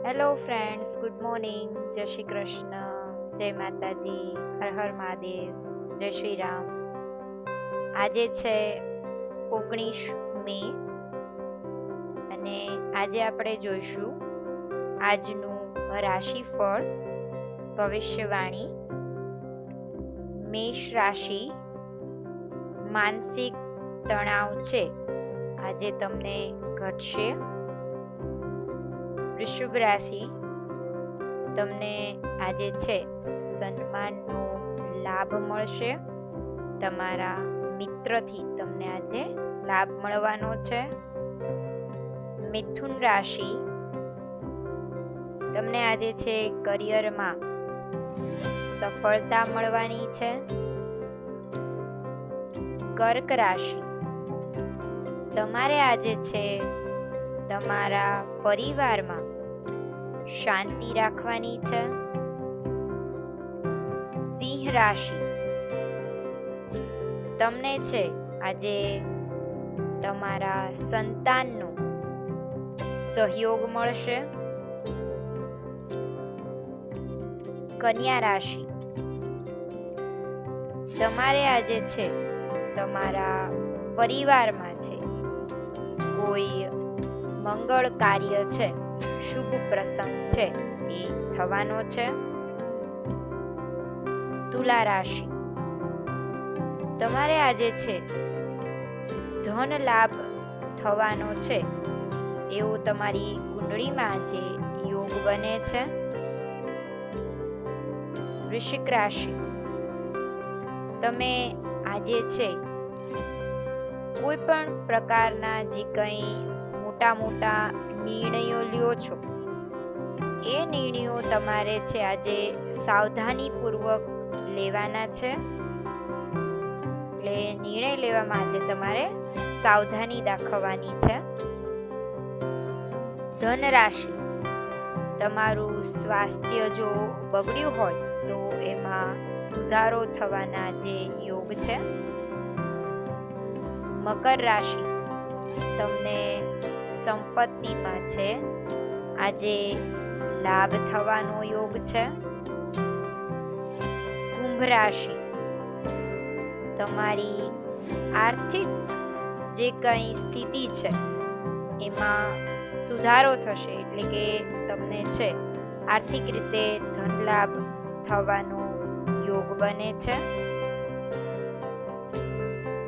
Hello friends, good morning. જય શ્રી કૃષ્ણ, જય માતાજી, હર હર મહાદેવ, જય શ્રી રામ. આજે છે 19 મે અને આજે આપણે જોઈશું આજનું રાશિફળ ભવિષ્યવાણી. મેષ રાશિ. માનસિક તણાવ છે આજે તમને ઘટશે. વૃષભ રાશિ. તમને આજે છે સન્માનનો લાભ મળશે. તમારા મિત્રથી તમને આજે લાભ મળવાનો છે. મિથુન રાશિ. તમને આજે છે કરિયરમાં સફળતા મળવાની છે. કર્ક રાશિ. તમારે આજે છે તમારા પરિવારમાં શાંતિ રાખવાની છે. સિંહ રાશિ. તમને છે આજે તમારા સંતાનનો સહયોગ મળશે. કન્યા રાશિ. તમારે આજે છે તમારા પરિવારમાં છે કોઈ મંગળ કાર્ય છે, શુભ પ્રસંગ છે એ થવાનો છે. તુલા રાશિ. તમારે આજે છે ધન લાભ થવાનો છે એવો તમારી કુંડળીમાં આજે યોગ બને છે. વૃશ્ચિક રાશિ. તમે આજે છે કોઈ પણ પ્રકારના જે કંઈ મોટા નિર્ણયો લ્યો છો એ નિર્ણયો તમારે છે આજે સાવધાનીપૂર્વક લેવાના છે. એટલે નિર્ણય લેવામાં આજે તમારે સાવધાની દાખવવાની છે. ધન રાશિ. તમારું સ્વાસ્થ્ય જો બગડ્યું હોય તો એમાં સુધારો થવાના જે યોગ છે. મકર રાશિ. તમને સંપત્તિમાં છે આજે લાભ થવાનો યોગ છે. કુંભ રાશિ. તમારી આર્થિક જે કંઈ સ્થિતિ છે એમાં સુધારો થશે, એટલે કે તમને છે આર્થિક રીતે ધન લાભ થવાનો યોગ બને છે.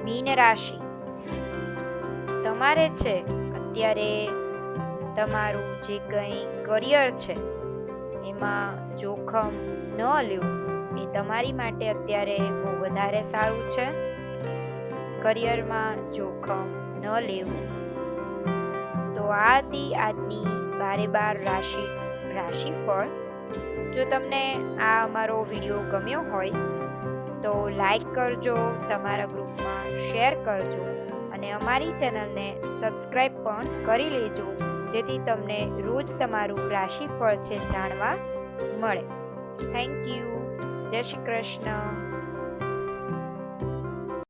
મીન રાશિ. તમારે છે અત્યારે તમારું જે કંઈ કરિયર છે એમાં જોખમ ન લેવું એ તમારી માટે અત્યારે બહુ વધારે સારું છે. કરિયરમાં જોખમ ન લેવું. તો આ હતી આજની 12 રાશિફળ. જો તમને આ અમારો વિડીયો ગમ્યો હોય તો લાઈક કરજો, તમારા ગ્રુપમાં શેર કરજો અને અમારી ચેનલને સબસ્ક્રાઇબ પણ કરી લેજો, જેથી તમને રોજ તમારું રાશિફળ છે જાણવા મળે. Thank you. જય શ્રી કૃષ્ણ.